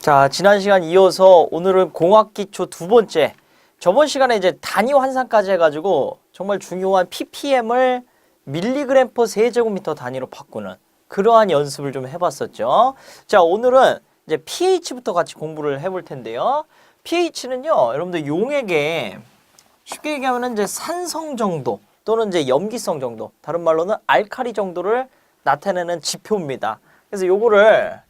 자, 지난 시간 이어서 오늘은 공학기초 두 번째. 저번 시간에 이제 단위 환산까지 해가지고 정말 중요한 ppm을 밀리그램 퍼 세제곱미터 단위로 바꾸는 그러한 연습을 좀 해봤었죠. 자, 오늘은 이제 pH부터 같이 공부를 해볼 텐데요. pH는요, 여러분들 용액에 쉽게 얘기하면 이제 산성 정도 또는 이제 염기성 정도, 다른 말로는 알칼리 정도를 나타내는 지표입니다. 그래서 요거를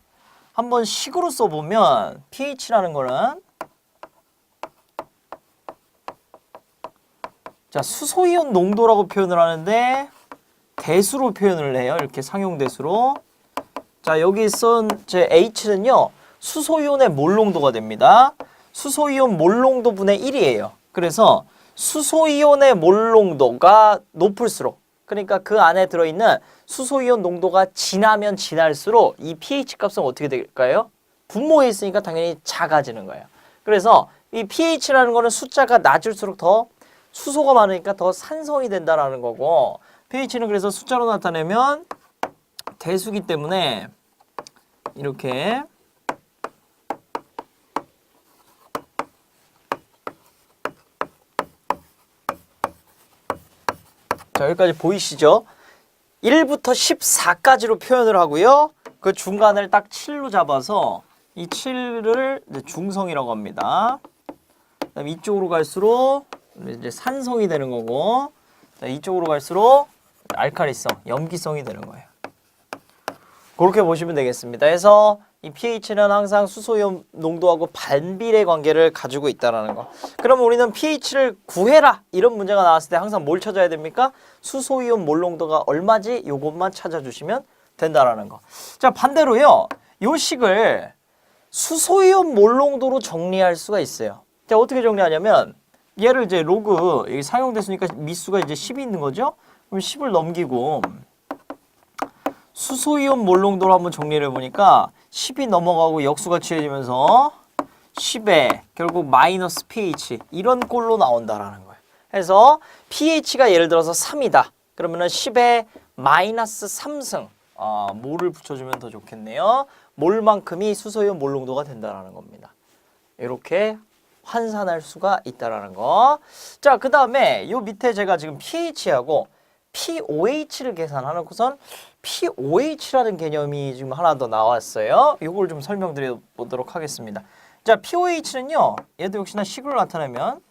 한번 식으로 써보면 pH라는 거는 자, 수소이온 농도라고 표현을 하는데 대수로 표현을 해요. 이렇게 상용대수로. 자, 여기 쓴 제 H는요, 수소이온의 몰 농도가 됩니다. 수소이온 몰 농도 분의 1이에요. 그래서 수소이온의 몰 농도가 높을수록, 그러니까 그 안에 들어있는 수소이온 농도가 진하면 진할수록 이 pH 값은 어떻게 될까요? 분모에 있으니까 당연히 작아지는 거예요. 그래서 이 pH라는 거는 숫자가 낮을수록 더 수소가 많으니까 더 산성이 된다라는 거고, pH는 그래서 숫자로 나타내면 대수기 때문에 이렇게 자, 여기까지 보이시죠? 1부터 14까지로 표현을 하고요. 그 중간을 딱 7로 잡아서 이 7을 이제 중성이라고 합니다. 그다음에 이쪽으로 갈수록 이제 산성이 되는 거고, 이쪽으로 갈수록 알칼리성, 염기성이 되는 거예요. 그렇게 보시면 되겠습니다. 그래서 이 pH는 항상 수소이온 농도하고 반비례 관계를 가지고 있다는 거. 그러면 우리는 pH를 구해라 이런 문제가 나왔을 때 항상 뭘 찾아야 됩니까? 수소이온 몰 농도가 얼마지? 요것만 찾아주시면 된다라는 거. 자, 반대로요, 요 식을 수소이온 몰 농도로 정리할 수가 있어요. 자, 어떻게 정리하냐면 얘를 이제 로그, 여기 사용됐으니까 미수가 이제 10이 있는 거죠? 그럼 10을 넘기고 수소이온 몰 농도로 한번 정리를 해보니까 10이 넘어가고 역수가 취해지면서 10에 결국 마이너스 pH 이런 꼴로 나온다라는 거예요. 그래서 pH가 예를 들어서 3이다. 그러면은 10에 마이너스 3승 몰을 붙여주면 더 좋겠네요. 몰만큼이 수소이온 몰 농도가 된다라는 겁니다. 이렇게 환산할 수가 있다라는 거. 자, 그 다음에 요 밑에 제가 지금 pH하고 pOH를 계산하고선 pOH라는 개념이 지금 하나 더 나왔어요. 이걸 좀 설명드려 보도록 하겠습니다. 자, pOH는요, 얘도 역시나 식으로 나타내면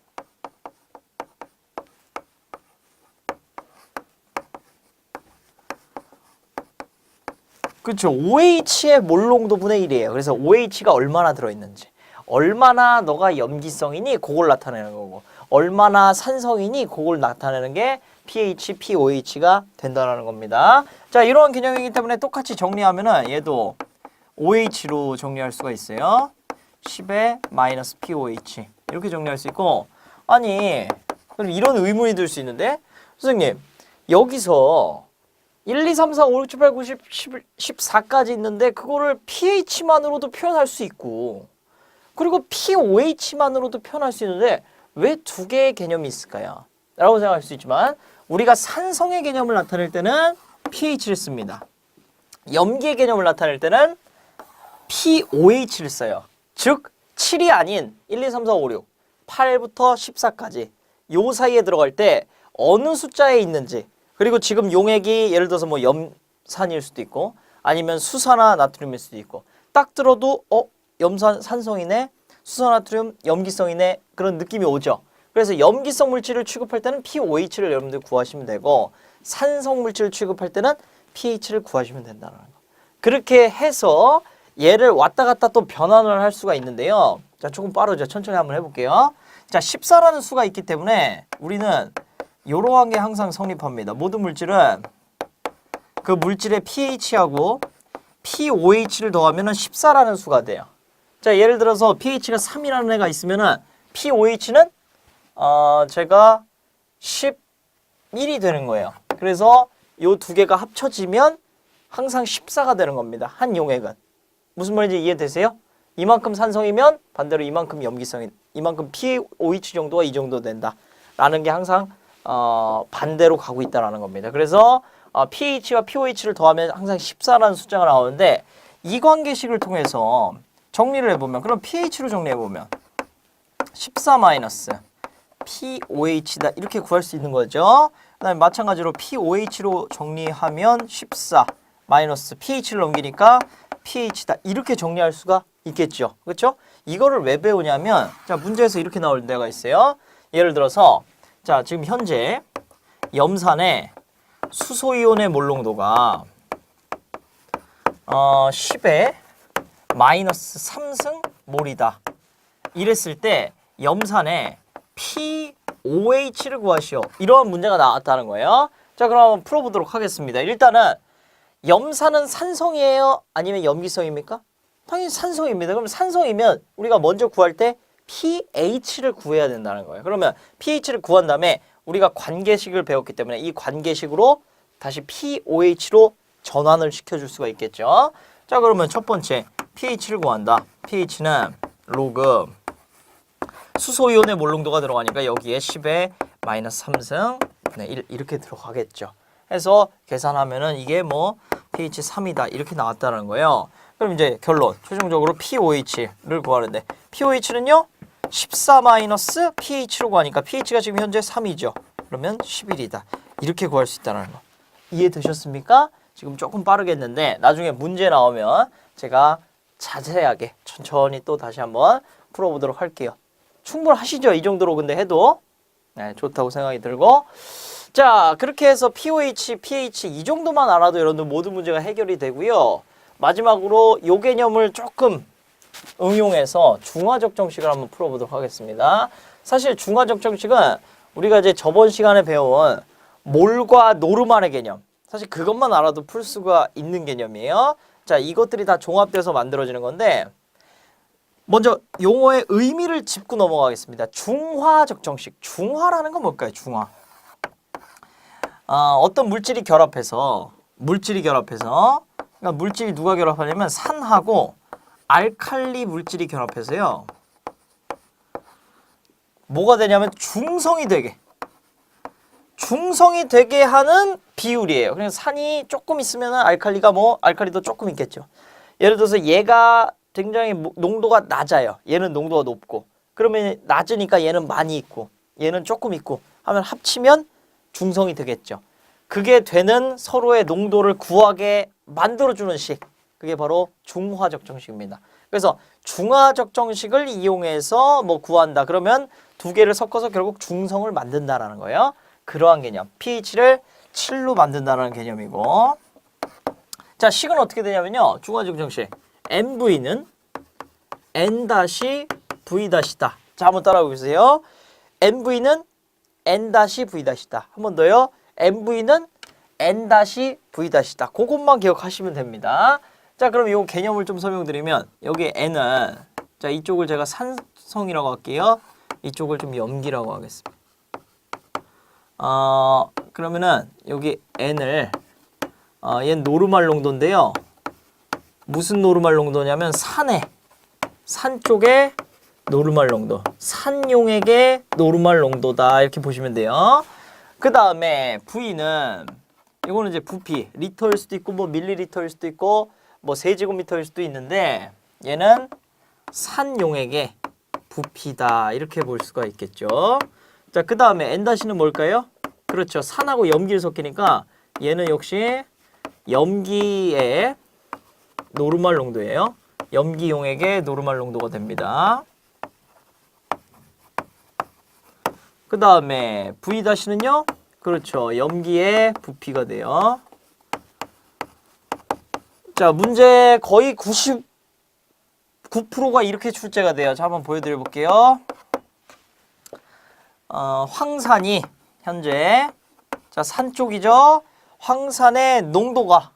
그렇죠. OH의 몰 농도 분의 1이에요. 그래서 OH가 얼마나 들어있는지, 얼마나 너가 염기성이니 그걸 나타내는 거고, 얼마나 산성이니 그걸 나타내는 게 pH, pOH가 된다는 겁니다. 자, 이러한 개념이기 때문에 똑같이 정리하면은 얘도 OH로 정리할 수가 있어요. 10에 마이너스 pOH 이렇게 정리할 수 있고, 아니 그럼 이런 의문이 들 수 있는데, 선생님 여기서 1, 2, 3, 4, 5, 6, 7, 8, 9, 10, 11, 14까지 있는데 그거를 pH만으로도 표현할 수 있고 그리고 pOH만으로도 표현할 수 있는데 왜 두 개의 개념이 있을까요? 라고 생각할 수 있지만, 우리가 산성의 개념을 나타낼 때는 pH를 씁니다. 염기의 개념을 나타낼 때는 pOH를 써요. 즉 7이 아닌 1, 2, 3, 4, 5, 6, 8부터 14까지 요 사이에 들어갈 때 어느 숫자에 있는지, 그리고 지금 용액이 예를 들어서 뭐 염산일 수도 있고 아니면 수산화 나트륨일 수도 있고, 딱 들어도 염산 산성이네, 수산화나트륨 염기성이네, 그런 느낌이 오죠. 그래서 염기성 물질을 취급할 때는 pOH를 여러분들 구하시면 되고, 산성 물질을 취급할 때는 pH를 구하시면 된다는 거. 그렇게 해서 얘를 왔다 갔다 또 변환을 할 수가 있는데요. 자, 조금 빠르죠. 천천히 한번 해볼게요. 자, 14라는 수가 있기 때문에 우리는 이러한 게 항상 성립합니다. 모든 물질은 그 물질의 pH하고 pOH를 더하면 14라는 수가 돼요. 자, 예를 들어서 pH가 3이라는 애가 있으면은 pOH는 제가 11이 되는 거예요. 그래서 요 두 개가 합쳐지면 항상 14가 되는 겁니다. 한 용액은. 무슨 말인지 이해되세요? 이만큼 산성이면 반대로 이만큼 염기성이, 이만큼 pOH 정도가 이 정도 된다 라는 게 항상 반대로 가고 있다라는 겁니다. 그래서 pH와 pOH를 더하면 항상 14라는 숫자가 나오는데, 이 관계식을 통해서 정리를 해보면 그럼 pH로 정리해보면 14 마이너스 POH다 이렇게 구할 수 있는 거죠. 그 다음에 마찬가지로 POH로 정리하면 14 마이너스 pH를 넘기니까 pH다 이렇게 정리할 수가 있겠죠. 그렇죠? 이거를 왜 배우냐면 자 문제에서 이렇게 나올 때가 있어요. 예를 들어서 자 지금 현재 염산의 수소이온의 몰농도가 10의 마이너스 3승 몰이다. 이랬을 때 염산의 POH를 구하시오. 이런 문제가 나왔다는 거예요. 자 그럼 한번 풀어보도록 하겠습니다. 일단은 염산은 산성이에요? 아니면 염기성입니까? 당연히 산성입니다. 그럼 산성이면 우리가 먼저 구할 때 pH를 구해야 된다는 거예요. 그러면 pH를 구한 다음에 우리가 관계식을 배웠기 때문에 이 관계식으로 다시 POH로 전환을 시켜줄 수가 있겠죠. 자 그러면 첫 번째 pH를 구한다. pH는 로그 수소이온의 몰농도가 들어가니까 여기에 10의 마이너스 3승 네, 이렇게 들어가겠죠. 해서 계산하면은 이게 뭐 pH 3이다 이렇게 나왔다는 거예요. 그럼 이제 결론 최종적으로 POH를 구하는데 POH는요 14 마이너스 pH로 구하니까 pH가 지금 현재 3이죠. 그러면 11이다 이렇게 구할 수 있다는 거 이해되셨습니까? 지금 조금 빠르겠는데 나중에 문제 나오면 제가 자세하게 천천히 또 다시 한번 풀어보도록 할게요. 충분하시죠? 이 정도로 근데 해도 네, 좋다고 생각이 들고 자 그렇게 해서 POH, pH 이 정도만 알아도 여러분들 모든 문제가 해결이 되고요. 마지막으로 요 개념을 조금 응용해서 중화적 정식을 한번 풀어보도록 하겠습니다. 사실 중화적 정식은 우리가 이제 저번 시간에 배운 몰과 노르말의 개념 사실 그것만 알아도 풀 수가 있는 개념이에요. 자 이것들이 다 종합돼서 만들어지는 건데 먼저 용어의 의미를 짚고 넘어가겠습니다. 중화적 정식. 중화라는 건 뭘까요? 중화. 어떤 물질이 결합해서 그러니까 물질이 누가 결합하냐면 산하고 알칼리 물질이 결합해서요. 뭐가 되냐면 중성이 되게 하는 비율이에요. 그래서 산이 조금 있으면 알칼리도 조금 있겠죠. 예를 들어서 얘가 굉장히 농도가 낮아요. 얘는 농도가 높고 그러면 낮으니까 얘는 많이 있고 얘는 조금 있고 하면 합치면 중성이 되겠죠. 그게 되는 서로의 농도를 구하게 만들어주는 식 그게 바로 중화적 정식입니다. 그래서 중화적 정식을 이용해서 뭐 구한다 그러면 두 개를 섞어서 결국 중성을 만든다라는 거예요. 그러한 개념 pH를 7로 만든다는 개념이고 자 식은 어떻게 되냐면요. 중화적 정식 MV는 N-V-다. 자, 한번 따라해 보세요. MV는 N-V-다. 한 번 더요. MV는 N-V-다. 그것만 기억하시면 됩니다. 자, 그럼 이 개념을 좀 설명드리면 여기 N은 자, 이쪽을 제가 산성이라고 할게요. 이쪽을 좀 염기라고 하겠습니다. 그러면은 여기 N을 얘는 노르말 농도인데요. 무슨 노르말 농도냐면 산 쪽의 노르말 농도, 산용액의 노르말 농도다 이렇게 보시면 돼요. 그 다음에 V는 이거는 이제 부피, 리터일 수도 있고 뭐 밀리리터일 수도 있고 뭐 세제곱미터일 수도 있는데 얘는 산용액의 부피다 이렇게 볼 수가 있겠죠. 자, 그 다음에 N-는 뭘까요? 그렇죠. 산하고 염기를 섞이니까 얘는 역시 염기의 노르말 농도예요. 염기용액의 노르말 농도가 됩니다. 그 다음에 V-는요. 그렇죠. 염기의 부피가 돼요. 자, 문제 거의 99%가 이렇게 출제가 돼요. 자, 한번 보여드려 볼게요. 황산이 현재 자, 산 쪽이죠. 황산의 농도가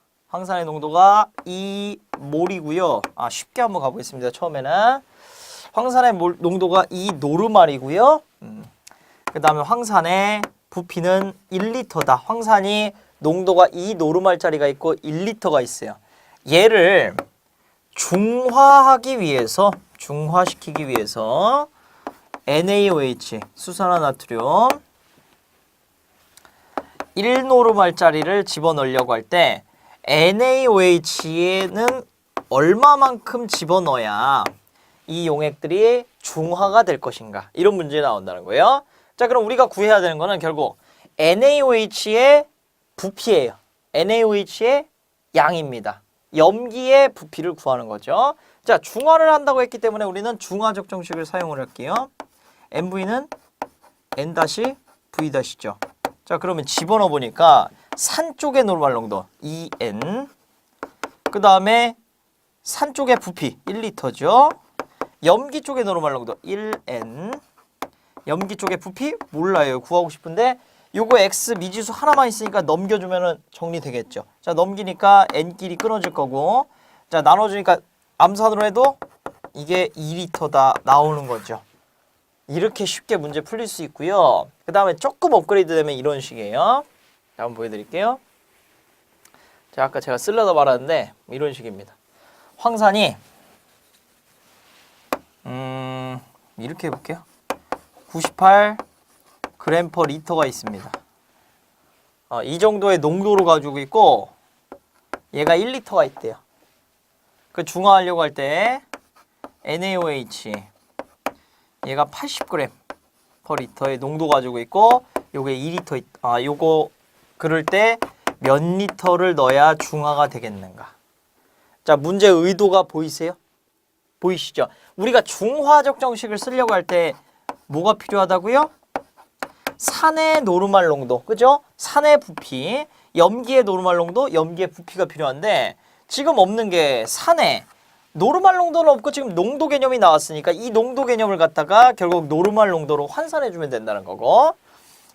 2몰이고요. 쉽게 한번 가보겠습니다. 처음에는 황산의 농도가 2노르말이고요. 그 다음에 황산의 부피는 1리터다. 황산이 농도가 2노르말짜리가 있고 1리터가 있어요. 얘를 중화시키기 위해서 NaOH, 수산화나트륨 1노르말짜리를 집어넣으려고 할 때 NaOH는 얼마만큼 집어넣어야 이 용액들이 중화가 될 것인가? 이런 문제 나온다는 거예요. 자, 그럼 우리가 구해야 되는 거는 결국 NaOH의 부피예요. NaOH의 양입니다. 염기의 부피를 구하는 거죠. 자, 중화를 한다고 했기 때문에 우리는 중화적 정식을 사용을 할게요. NV는 N-V-죠. 자, 그러면 집어넣어 보니까 산 쪽의 노르말 농도 2N, 그 다음에 산 쪽의 부피 1리터죠. 염기 쪽의 노르말 농도 1N, 염기 쪽의 부피 몰라요. 구하고 싶은데 요거 X 미지수 하나만 있으니까 넘겨주면 정리되겠죠. 자, 넘기니까 N끼리 끊어질 거고, 자, 나눠주니까 암산으로 해도 이게 2리터다 나오는 거죠. 이렇게 쉽게 문제 풀릴 수 있고요. 그 다음에 조금 업그레이드 되면 이런 식이에요. 자, 한번 보여드릴게요. 자, 아까 제가 쓰려다 말았는데 이런 식입니다. 황산이 이렇게 해볼게요. 98g/L가 있습니다. 이 정도의 농도를 가지고 있고 얘가 1리터가 있대요. 그 중화하려고 할 때 NaOH 얘가 80g/L의 농도 가지고 있고 요게 2리터 요거 그럴 때 몇 리터를 넣어야 중화가 되겠는가? 자, 문제 의도가 보이세요? 보이시죠? 우리가 중화적 정식을 쓰려고 할 때 뭐가 필요하다고요? 산의 노르말 농도, 그죠? 산의 부피, 염기의 노르말 농도, 염기의 부피가 필요한데 지금 없는 게 산의 노르말 농도는 없고 지금 농도 개념이 나왔으니까 이 농도 개념을 갖다가 결국 노르말 농도로 환산해주면 된다는 거고,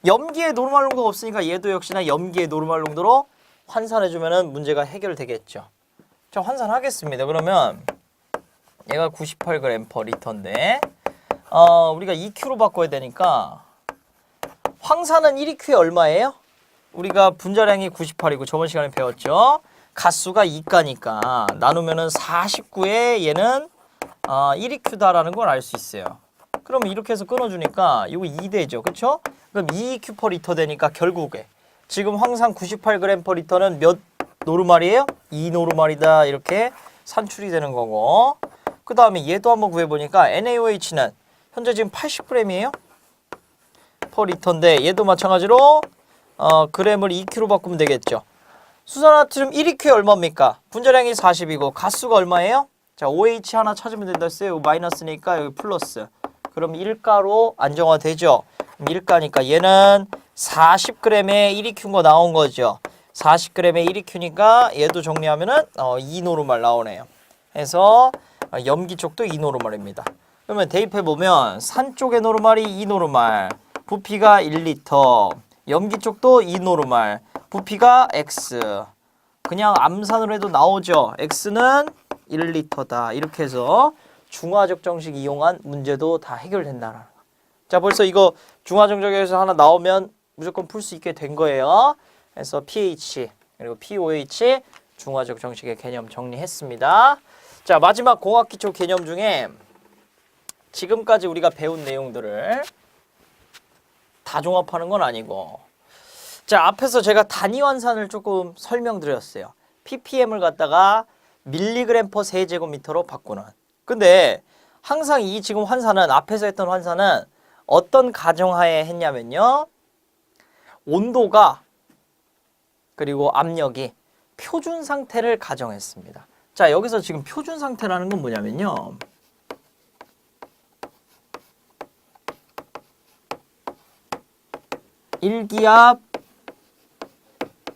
염기의 노르말 농도가 없으니까 얘도 역시나 염기의 노르말 농도로 환산해주면 문제가 해결되겠죠. 자, 환산하겠습니다. 그러면 얘가 98g/L인데 우리가 2Q로 바꿔야 되니까 황산은 1EQ에 얼마예요? 우리가 분자량이 98이고 저번 시간에 배웠죠. 가수가 2가니까 나누면은 49에 얘는 1EQ다라는 걸 알 수 있어요. 그럼 이렇게 해서 끊어주니까 이거 2되죠. 그쵸? 그럼 2EQ/L 되니까 결국에 지금 황산 98g/L는 몇 노르말이에요? 2노르말이다. 이렇게 산출이 되는 거고, 그 다음에 얘도 한번 구해보니까 NaOH는 현재 지금 80g이에요? %인데 얘도 마찬가지로 g을 2Q로 바꾸면 되겠죠. 수산화트륨 1EQ에 얼마입니까? 분자량이 40이고 가수가 얼마예요? 자, OH 하나 찾으면 된다 했어요. 마이너스니까 여기 플러스. 그럼 1가로 안정화되죠. 1가니까 얘는 40g에 1EQ인 거 나온 거죠. 40g에 1EQ니까 얘도 정리하면은 2노르말 나오네요. 해서 염기 쪽도 2노르말입니다. 그러면 대입해보면 산 쪽의 노르말이 2노르말, 부피가 1리터, 염기 쪽도 2노르말, 부피가 X. 그냥 암산으로 해도 나오죠. X는 1리터다. 이렇게 해서 중화적 정식 이용한 문제도 다 해결된다는 거. 자, 벌써 이거 중화적 정식에서 하나 나오면 무조건 풀 수 있게 된 거예요. 그래서 pH 그리고 pOH 중화적 정식의 개념 정리했습니다. 자, 마지막 공학기초 개념 중에 지금까지 우리가 배운 내용들을 다 종합하는 건 아니고, 자, 앞에서 제가 단위 환산을 조금 설명드렸어요. ppm을 갖다가 mg/세제곱미터로 바꾸는. 근데 항상 이 지금 환산은 앞에서 했던 환산은 어떤 가정하에 했냐면요, 온도가 그리고 압력이 표준 상태를 가정했습니다. 자, 여기서 지금 표준 상태라는 건 뭐냐면요,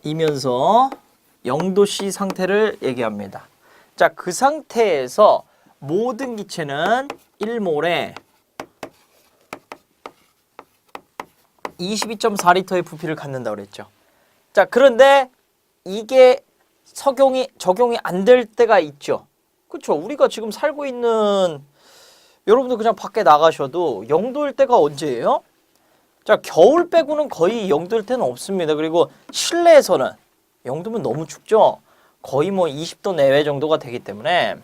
일기압이면서 0도씨 상태를 얘기합니다. 자, 그 상태에서 모든 기체는 1몰에 22.4리터의 부피를 갖는다고 그랬죠. 자, 그런데 이게 적용이 안 될 때가 있죠. 그렇죠? 우리가 지금 살고 있는, 여러분들 그냥 밖에 나가셔도 0도일 때가 언제예요? 자, 겨울 빼고는 거의 0도일 때는 없습니다. 그리고 실내에서는 0도면 너무 춥죠. 거의 뭐 20도 내외 정도가 되기 때문에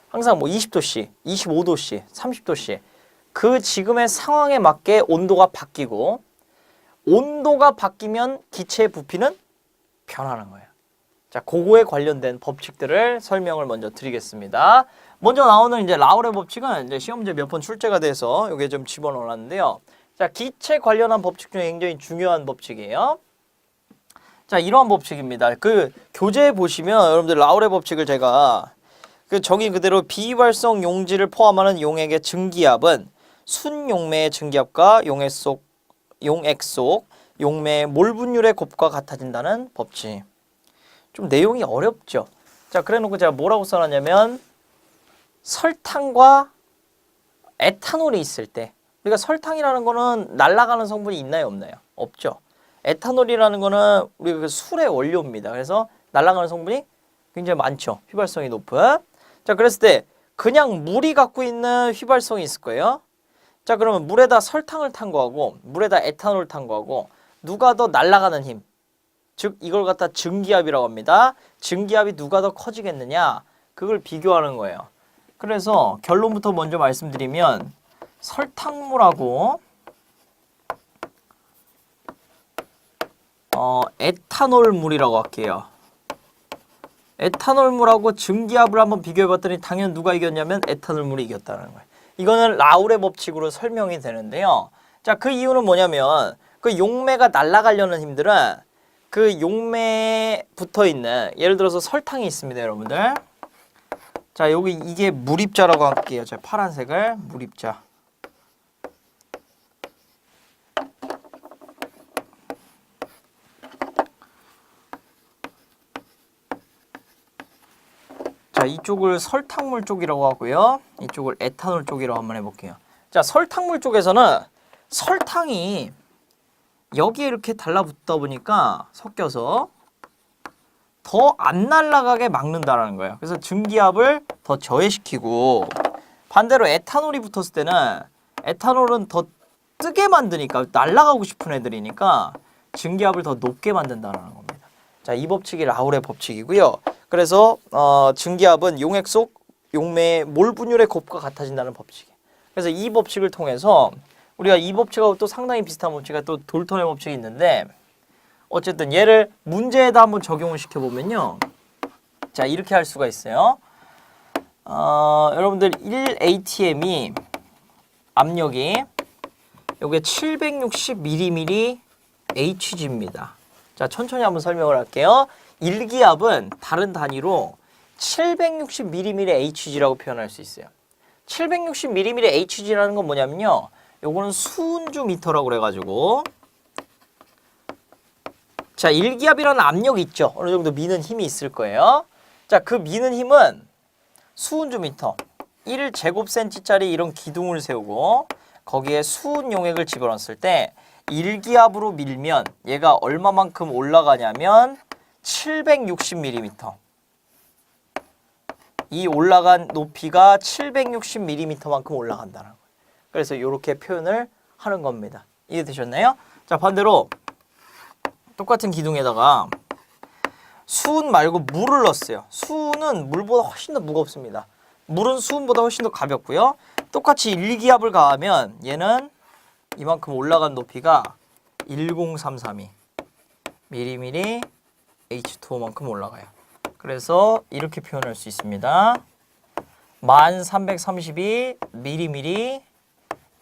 항상 뭐 20도씨, 25도씨, 30도씨 그 지금의 상황에 맞게 온도가 바뀌고, 온도가 바뀌면 기체의 부피는 변하는 거예요. 자, 그거에 관련된 법칙들을 설명을 먼저 드리겠습니다. 먼저 나오는 이제 라우레 법칙은 이제 시험제 몇 번 출제가 돼서 이게 좀 집어넣었는데요. 자, 기체 관련한 법칙 중에 굉장히 중요한 법칙이에요. 자, 이러한 법칙입니다. 그 교재에 보시면 여러분들 라우레 법칙을 제가 그 정의 그대로 비휘발성 용질을 포함하는 용액의 증기압은 순용매의 증기압과 용액 속 용매의 몰 분율의 곱과 같아진다는 법칙. 좀 내용이 어렵죠. 자, 그래놓고 제가 뭐라고 써놨냐면 설탕과 에탄올이 있을 때, 우리가 설탕이라는 거는 날아가는 성분이 있나요, 없나요? 없죠. 에탄올이라는 거는 우리가 그 술의 원료입니다. 그래서 날아가는 성분이 굉장히 많죠. 휘발성이 높은. 자, 그랬을 때 그냥 물이 갖고 있는 휘발성이 있을 거예요. 자, 그러면 물에다 설탕을 탄 거하고 물에다 에탄올 탄 거하고 누가 더 날아가는 힘, 즉 이걸 갖다 증기압이라고 합니다. 증기압이 누가 더 커지겠느냐, 그걸 비교하는 거예요. 그래서 결론부터 먼저 말씀드리면 설탕물하고 에탄올물이라고 할게요. 에탄올물하고 증기압을 한번 비교해봤더니 당연히 누가 이겼냐면 에탄올물이 이겼다는 거예요. 이거는 라우레 법칙으로 설명이 되는데요. 자, 그 이유는 뭐냐면 그 용매가 날아가려는 힘들은 그 용매에 붙어있는, 예를 들어서 설탕이 있습니다, 여러분들. 자, 여기 이게 물입자라고 할게요. 자, 파란색을 물입자. 자, 이쪽을 설탕물 쪽이라고 하고요. 이쪽을 에탄올 쪽이라고 한번 해볼게요. 자, 설탕물 쪽에서는 설탕이 여기에 이렇게 달라붙다 보니까 섞여서 더 안 날아가게 막는다는 거예요. 그래서 증기압을 더 저해시키고, 반대로 에탄올이 붙었을 때는 에탄올은 더 뜨게 만드니까, 날아가고 싶은 애들이니까 증기압을 더 높게 만든다는 겁니다. 자, 이 법칙이 라우레 법칙이고요. 그래서 증기압은 용액 속 용매의 몰 분율의 곱과 같아진다는 법칙이에요. 그래서 이 법칙을 통해서 우리가 이 법칙하고 또 상당히 비슷한 법칙이 또 돌턴의 법칙이 있는데, 어쨌든 얘를 문제에다 한번 적용을 시켜보면요. 자, 이렇게 할 수가 있어요. 여러분들 1atm이 압력이 요게 760 mmHg입니다. 자, 천천히 한번 설명을 할게요. 일기압은 다른 단위로 760 mmHg라고 표현할 수 있어요. 760 mmHg라는 건 뭐냐면요. 요거는 수은주 미터라고 그래가지고, 자, 일기압이라는 압력이 있죠. 어느 정도 미는 힘이 있을 거예요. 자, 그 미는 힘은 수은주 미터 1제곱센치짜리 이런 기둥을 세우고 거기에 수은 용액을 집어넣었을 때 일기압으로 밀면 얘가 얼마만큼 올라가냐면 760mm. 이 올라간 높이가 760mm만큼 올라간다는 거예요. 그래서 이렇게 표현을 하는 겁니다. 이해되셨나요? 자, 반대로 똑같은 기둥에다가 수은 말고 물을 넣었어요. 수은은 물보다 훨씬 더 무겁습니다. 물은 수은보다 훨씬 더 가볍고요. 똑같이 일기압을 가하면 얘는 이만큼 올라간 높이가 10332 mm H2O만큼 올라가요. 그래서 이렇게 표현할 수 있습니다. 1332 mm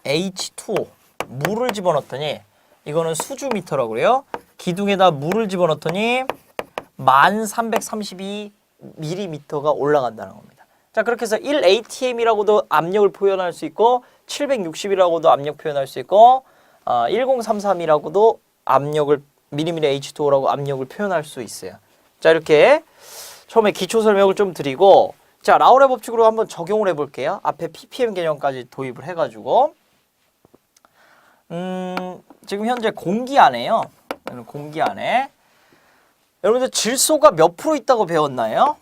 H2O, 물을 집어넣었더니, 이거는 수주미터라고 그래요. 기둥에다 물을 집어넣었더니 1332mm가 올라간다는 겁니다. 자, 그렇게 해서 1atm이라고도 압력을 표현할 수 있고 760이라고도 압력 표현할 수 있고 1033이라고도 압력을 mm의 H2O라고 압력을 표현할 수 있어요. 자, 이렇게 처음에 기초 설명을 좀 드리고, 자, 라우레 법칙으로 한번 적용을 해볼게요. 앞에 ppm 개념까지 도입을 해가지고, 지금 현재 공기 안에요. 공기 안에 여러분들 질소가 몇 프로 있다고 배웠나요?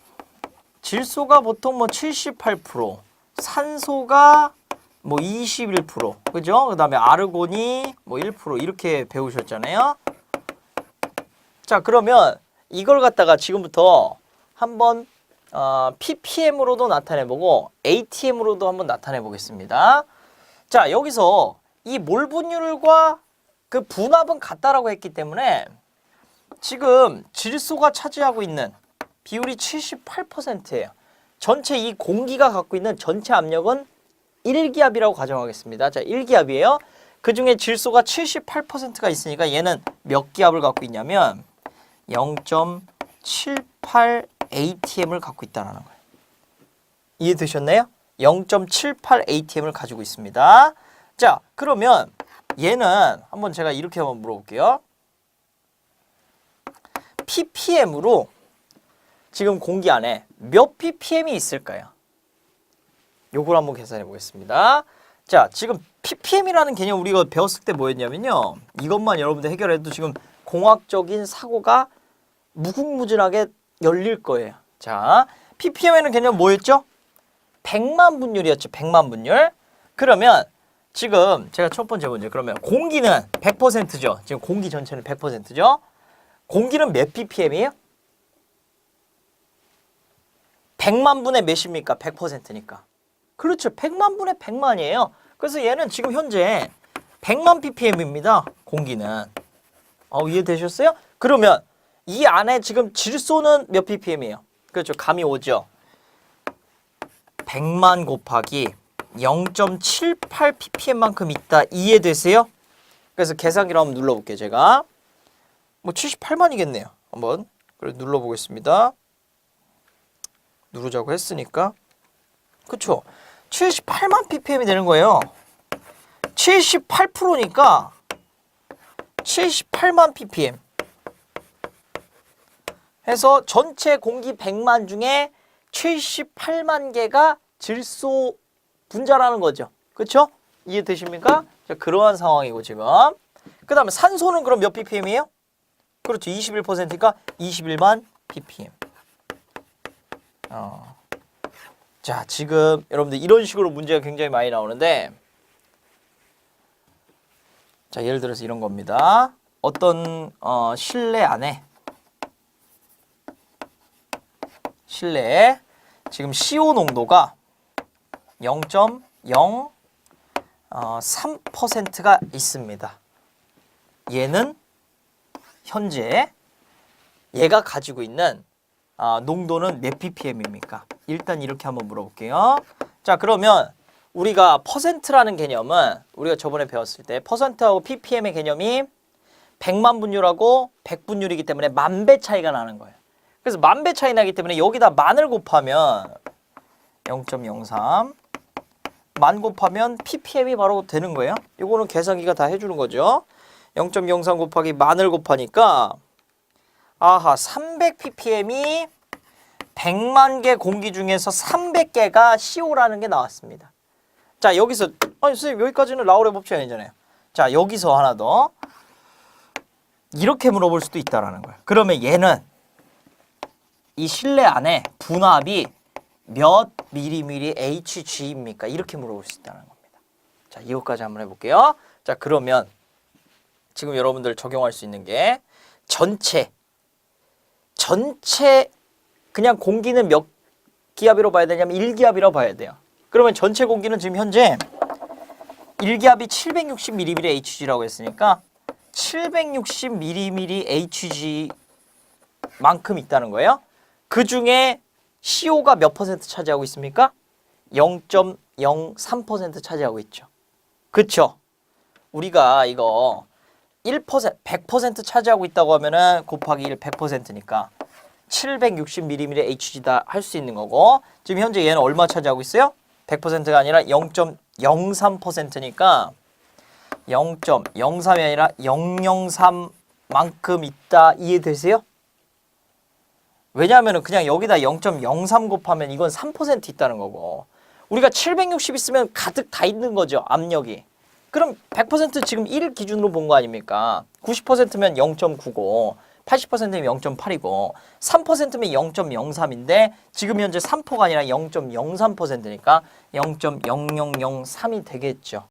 질소가 보통 뭐 78%, 산소가 뭐 21%, 그죠? 그 다음에 아르곤이 뭐 1% 이렇게 배우셨잖아요. 자, 그러면 이걸 갖다가 지금부터 한번 ppm으로도 나타내보고 atm으로도 한번 나타내보겠습니다. 자, 여기서 이 몰 분율과 그 분압은 같다라고 했기 때문에 지금 질소가 차지하고 있는 비율이 78%예요. 전체 이 공기가 갖고 있는 전체 압력은 1기압이라고 가정하겠습니다. 자, 1기압이에요. 그 중에 질소가 78%가 있으니까 얘는 몇 기압을 갖고 있냐면 0.78 atm을 갖고 있다는 거예요. 이해되셨나요? 0.78 atm을 가지고 있습니다. 자, 그러면 얘는 한번 제가 이렇게 한번 물어볼게요. ppm으로 지금 공기 안에 몇 ppm이 있을까요? 요걸 한번 계산해 보겠습니다. 자, 지금 ppm이라는 개념 우리가 배웠을 때 뭐였냐면요. 이것만 여러분들 해결해도 지금 공학적인 사고가 무궁무진하게 열릴 거예요. 자, ppm에는 개념 뭐였죠? 100만 분율이었죠. 100만 분율. 그러면 지금 제가 첫 번째 문제, 그러면 공기는 100%죠. 지금 공기 전체는 100%죠. 공기는 몇 ppm이에요? 100만 분의 몇입니까? 100%니까. 그렇죠. 100만 분의 100만이에요. 그래서 얘는 지금 현재 100만 ppm입니다. 공기는. 이해되셨어요? 그러면 이 안에 지금 질소는 몇 ppm이에요? 그렇죠. 감이 오죠. 100만 곱하기 0.78 ppm만큼 있다. 이해되세요? 그래서 계산기로 한번 눌러볼게요. 제가. 뭐 78만이겠네요. 한번 그래 눌러보겠습니다. 누르자고 했으니까. 그쵸? 78만 ppm이 되는 거예요. 78%니까 78만 ppm 해서 전체 공기 100만 중에 78만 개가 질소 분자라는 거죠. 그쵸? 이해되십니까? 자, 그러한 상황이고 지금. 그 다음에 산소는 그럼 몇 ppm이에요? 그렇죠. 21%니까 21만 ppm. 자, 지금 여러분들 이런 식으로 문제가 굉장히 많이 나오는데, 자, 예를 들어서 이런 겁니다. 어떤 실내 안에 실내에 지금 CO 농도가 0.03%가 있습니다. 얘는 현재 얘가 가지고 있는 농도는 몇 ppm입니까? 일단 이렇게 한번 물어볼게요. 자, 그러면 우리가 퍼센트라는 개념은 우리가 저번에 배웠을 때 퍼센트하고 ppm의 개념이 100만 분율하고 100분율이기 때문에 10,000배 차이가 나는 거예요. 그래서 10,000배 차이 나기 때문에 여기다 만을 곱하면 0.03 만 곱하면 ppm이 바로 되는 거예요. 이거는 계산기가 다 해주는 거죠. 0.03 곱하기 만을 곱하니까 300 ppm이 100만 개 공기 중에서 300개가 CO라는 게 나왔습니다. 자, 여기서 선생님 여기까지는 라우레 법칙 아니잖아요. 자, 여기서 하나 더 이렇게 물어볼 수도 있다라는 거예요. 그러면 얘는 이 실내 안에 분압이 몇 미리미리 HG입니까? 이렇게 물어볼 수 있다는 겁니다. 자, 이것까지 한번 해볼게요. 자, 그러면 지금 여러분들 적용할 수 있는 게 전체 그냥 공기는 몇 기압으로 봐야 되냐면 1기압이라고 봐야 돼요. 그러면 전체 공기는 지금 현재 1기압이 760ml Hg라고 했으니까 760ml Hg만큼 있다는 거예요. 그 중에 CO가 몇 퍼센트 차지하고 있습니까? 0.03% 차지하고 있죠. 그쵸? 우리가 이거 1%, 100% 차지하고 있다고 하면은 곱하기 1, 100%니까 760ml Hg다 할 수 있는 거고, 지금 현재 얘는 얼마 차지하고 있어요? 100%가 아니라 0.03%니까 0.03이 아니라 003만큼 있다. 이해되세요? 왜냐하면 그냥 여기다 0.03 곱하면 이건 3% 있다는 거고, 우리가 760 있으면 가득 다 있는 거죠, 압력이. 그럼 100% 지금 1 기준으로 본 거 아닙니까? 90%면 0.9고 80%면 0.8이고 3%면 0.03인데 지금 현재 3%가 아니라 0.03%니까 0.0003이 되겠죠.